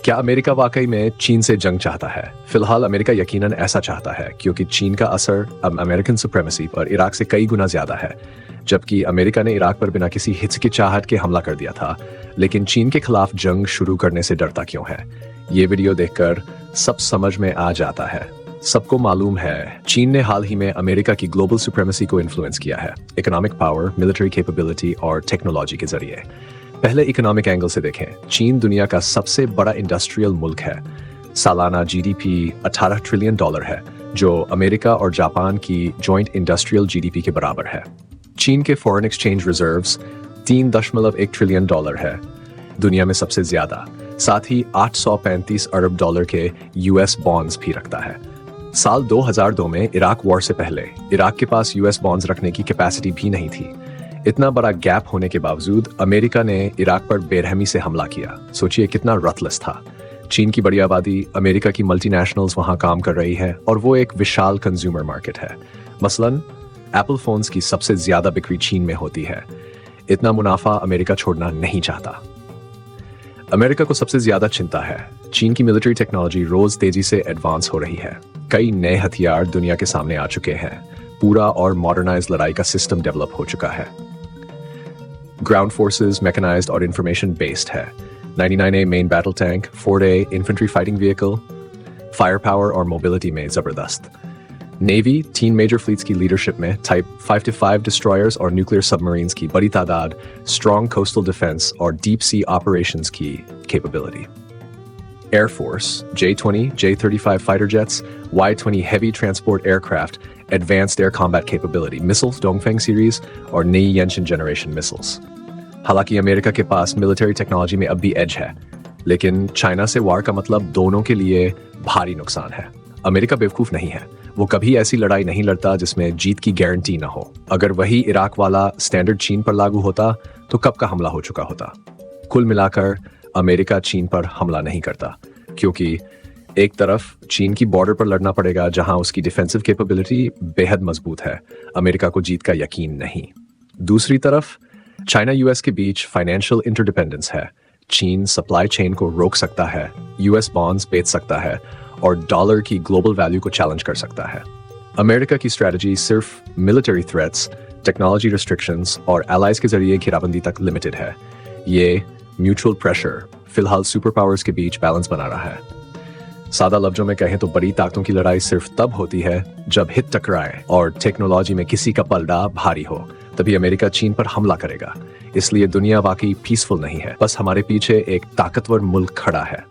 क्या अमेरिका वाकई में चीन से जंग चाहता है? फिलहाल अमेरिका यकीनन ऐसा चाहता है क्योंकि चीन का असर अब अमेरिकन सुप्रीमेसी पर इराक से कई गुना ज्यादा है। जबकि अमेरिका ने इराक पर बिना किसी हिचकिचाहट के हमला कर दिया था, लेकिन चीन के खिलाफ जंग शुरू करने से डरता क्यों है? ये वीडियो देखकर सब समझ में आ जाता है। सबको मालूम है, चीन ने हाल ही में अमेरिका की ग्लोबल सुप्रीमेसी को इन्फ्लुएंस किया है, इकोनॉमिक पावर, मिलिट्री कैपेबिलिटी और टेक्नोलॉजी के जरिए। पहले इकोनॉमिक एंगल से देखें, चीन दुनिया का सबसे बड़ा इंडस्ट्रियल मुल्क है। सालाना जीडीपी 18 ट्रिलियन डॉलर है, जो अमेरिका और जापान की जॉइंट इंडस्ट्रियल जीडीपी के बराबर है। चीन के foreign exchange reserves 3.1 trillion dollar है, दुनिया में सबसे ज्यादा। साथ ही 835 अरब डॉलर के यूएस बॉन्ड्स भी रखता है। साल 2002 में इराक वॉर से पहले इराक के पास यूएस बॉन्ड्स रखने की कैपेसिटी भी नहीं थी। इतना बड़ा गैप होने के बावजूद अमेरिका ने इराक पर बेरहमी से हमला किया। सोचिए कितना रथलेस था। चीन की बड़ी आबादी, अमेरिका की मल्टीनेशनल्स वहां काम कर रही है और वो एक विशाल कंज्यूमर मार्केट है। मसलन एप्पल फोन्स की सबसे ज्यादा बिक्री चीन में होती है। इतना मुनाफा अमेरिका छोड़ना नहीं चाहता। अमेरिका को सबसे ज्यादा चिंता है, चीन की मिलिट्री टेक्नोलॉजी रोज तेजी से एडवांस हो रही है। कई नए हथियार दुनिया के सामने आ चुके हैं। पूरा और मॉडर्नाइज लड़ाई का सिस्टम डेवलप हो चुका है। ग्राउंड फोर्सेस मैकेनाइज्ड और इंफॉर्मेशन बेस्ड है। 99A main battle tank, 4A infantry fighting vehicle, fire power और मोबिलिटी में जबरदस्त। नेवी 3 मेजर फ्लीट्स की लीडरशिप में टाइप 5-5 डिस्ट्रॉयर्स और न्यूक्लियर सबमरीन्स की बड़ी तादाद, स्ट्रॉन्ग कोस्टल डिफेंस और डीप सी ऑपरेशंस की capability. Air force J-20, J-35 fighter jets, Y-20 heavy transport aircraft, advanced air combat capability, missiles, Dongfeng series और नई Yanshin generation missiles। हालांकि अमेरिका के पास मिलिट्री टेक्नोलॉजी में अब भी एज है, लेकिन चाइना से वार का मतलब दोनों के लिए भारी नुकसान है। अमेरिका बेवकूफ नहीं है, वो कभी ऐसी लड़ाई नहीं लड़ता जिसमें जीत की गारंटी ना हो। अगर वही इराक वाला स्टैंडर्ड चीन पर लागू होता तो कब का हमला हो चुका होता। कुल मिलाकर अमेरिका चीन पर हमला नहीं करता, क्योंकि एक तरफ चीन की बॉर्डर पर लड़ना पड़ेगा जहां उसकी डिफेंसिव कैपेबिलिटी बेहद मजबूत है, अमेरिका को जीत का यकीन नहीं। दूसरी तरफ चाइना यूएस के बीच फाइनेंशियल इंटरडिपेंडेंस है। चीन सप्लाई चेन को रोक सकता है, यूएस बॉन्ड्स बेच सकता है और डॉलर की ग्लोबल वैल्यू को चैलेंज कर सकता है। अमेरिका की स्ट्रेटजी सिर्फ मिलिट्री थ्रेट्स, टेक्नोलॉजी रिस्ट्रिक्शंस और एलाइज के जरिए घेराबंदी तक लिमिटेड है। ये म्यूचुअल प्रेशर फिलहाल सुपर पावर्स के बीच बैलेंस बना रहा है। सादा लफ्जों में कहें तो बड़ी ताकतों की लड़ाई सिर्फ तब होती है जब हित टकराए और टेक्नोलॉजी में किसी का पलड़ा भारी हो, तभी अमेरिका चीन पर हमला करेगा। इसलिए दुनिया वाकई पीसफुल नहीं है, बस हमारे पीछे एक ताकतवर मुल्क खड़ा है।